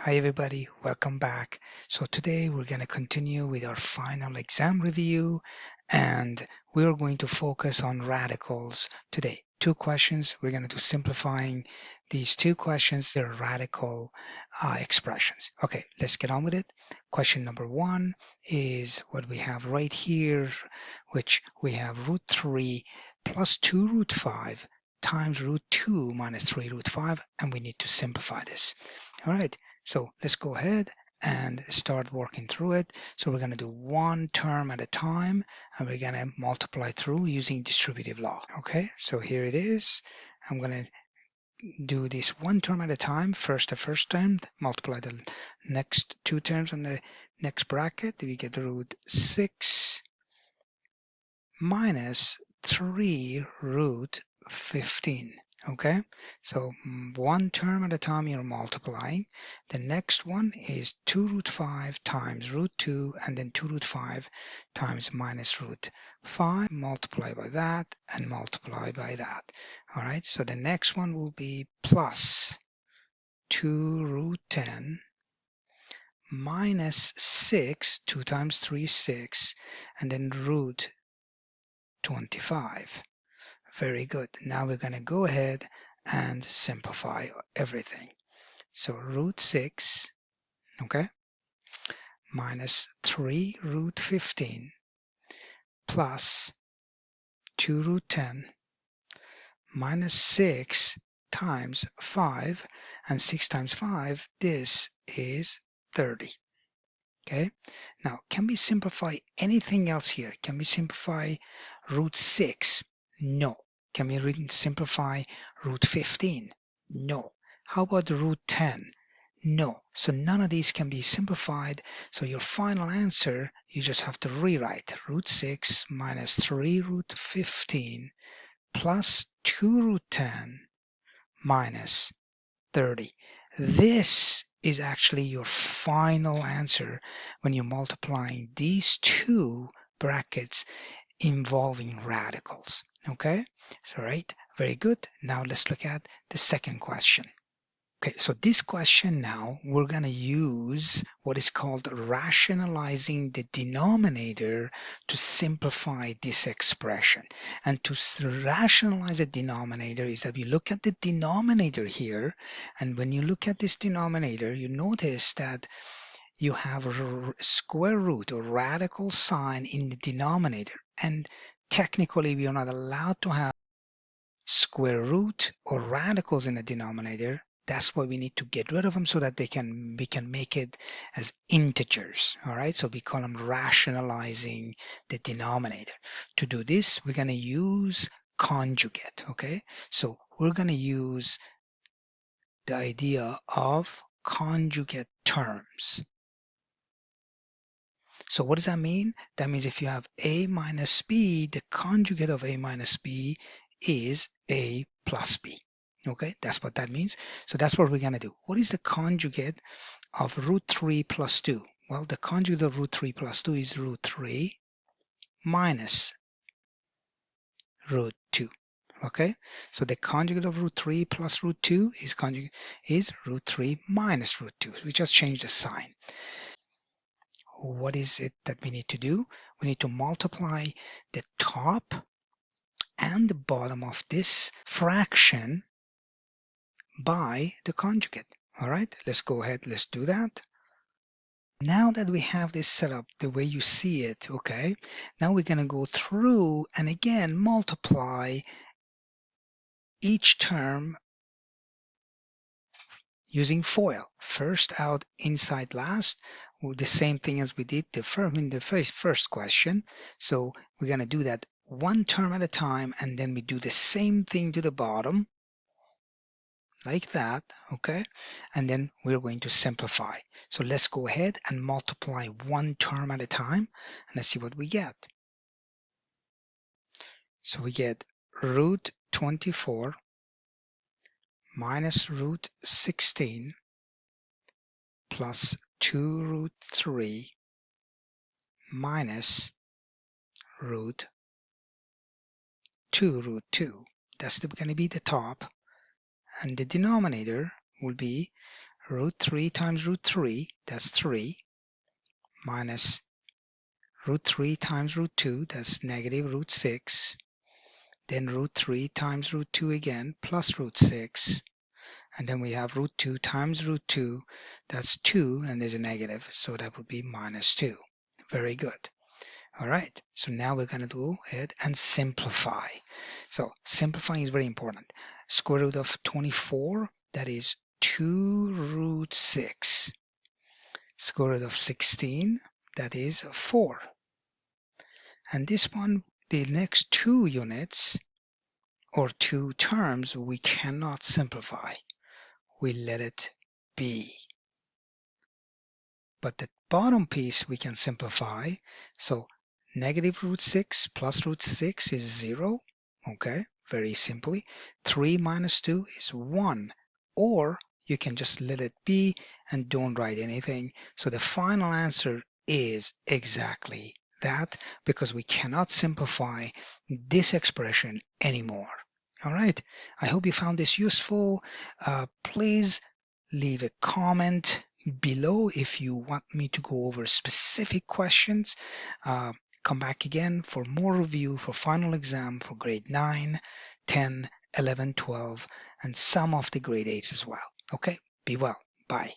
Hi everybody, welcome back. So today we're going to continue with our final exam review and we're going to focus on radicals today. Two questions, we're going to do simplifying these two questions. They're radical expressions. Okay, let's get on with it. Question number one is what we have right here, which we have root 3 plus 2 root 5 times root 2 minus 3 root 5, and we need to simplify this. All right. So let's go ahead and start working through it. So we're going to do one term at a time, and we're going to multiply through using distributive law. Okay, so here it is. I'm going to do this one term at a time. First the first term, multiply the next two terms on the next bracket. We get root 6 minus 3 root 15. Okay, so one term at a time you're multiplying. The next one is 2 root 5 times root 2, and then 2 root 5 times minus root 5. Multiply by that and multiply by that. All right, so the next one will be plus 2 root 10 minus 6, 2 times 3 6, and then root 25. Very good. Now we're going to go ahead and simplify everything. So root 6, okay, minus 3 root 15 plus 2 root 10 minus 6 times 5, and 6 times 5, this is 30. Okay, now can we simplify anything else here? Can we simplify root 6? No. Can we simplify root 15? No. How about root 10? No. So none of these can be simplified. So your final answer, you just have to rewrite root 6 minus 3 root 15 plus 2 root 10 minus 30. This is actually your final answer when you're multiplying these two brackets involving radicals. Okay, so right, very good. Now let's look at the second question. Okay, so this question now, we're going to use what is called rationalizing the denominator to simplify this expression. And to rationalize a denominator is that we look at the denominator here, and when you look at this denominator, you notice that you have a square root or radical sign in the denominator. And technically, we are not allowed to have square root or radicals in the denominator. That's why we need to get rid of them so that we can make it as integers. All right, so we call them rationalizing the denominator. To do this, we're going to use conjugate. Okay, so we're going to use the idea of conjugate terms. So what does that mean? That means if you have a minus b, the conjugate of a minus b is a plus b. Okay, that's what that means. So that's what we're going to do. What is the conjugate of root 3 plus 2? Well, the conjugate of root 3 plus 2 is root 3 minus root 2. Okay, so the conjugate of root 3 plus root 2 is root 3 minus root 2. So we just change the sign. What is it that we need to do? We need to multiply the top and the bottom of this fraction by the conjugate. All right, let's go ahead, let's do that. Now that we have this set up the way you see it, okay, now we're going to go through and again multiply each term using FOIL. First out, inside last. The same thing as we did in the first question. So we're going to do that one term at a time, and then we do the same thing to the bottom like that, okay? And then we're going to simplify. So let's go ahead and multiply one term at a time, and let's see what we get. So we get root 24 minus root 16 plus 2 root 3 minus root 2 root 2. That's going to be the top, and the denominator will be root 3 times root 3, that's 3, minus root 3 times root 2, that's negative root 6, then root 3 times root 2 again, plus root 6, and then we have root 2 times root 2, that's 2, and there's a negative, so that would be minus 2. Very good. All right, so now we're going to go ahead and simplify. So simplifying is very important. Square root of 24, that is 2 root 6. Square root of 16, that is 4. And this one, the next two units or two terms, we cannot simplify. We let it be. But the bottom piece we can simplify. So negative root 6 plus root 6 is 0. Okay, very simply. 3 minus 2 is 1. Or you can just let it be and don't write anything. So the final answer is exactly that, because we cannot simplify this expression anymore. All right, I hope you found this useful. Please leave a comment below if you want me to go over specific questions. Come back again for more review for final exam for grade 9, 10, 11, 12, and some of the grade 8s as well. Okay, be well. Bye.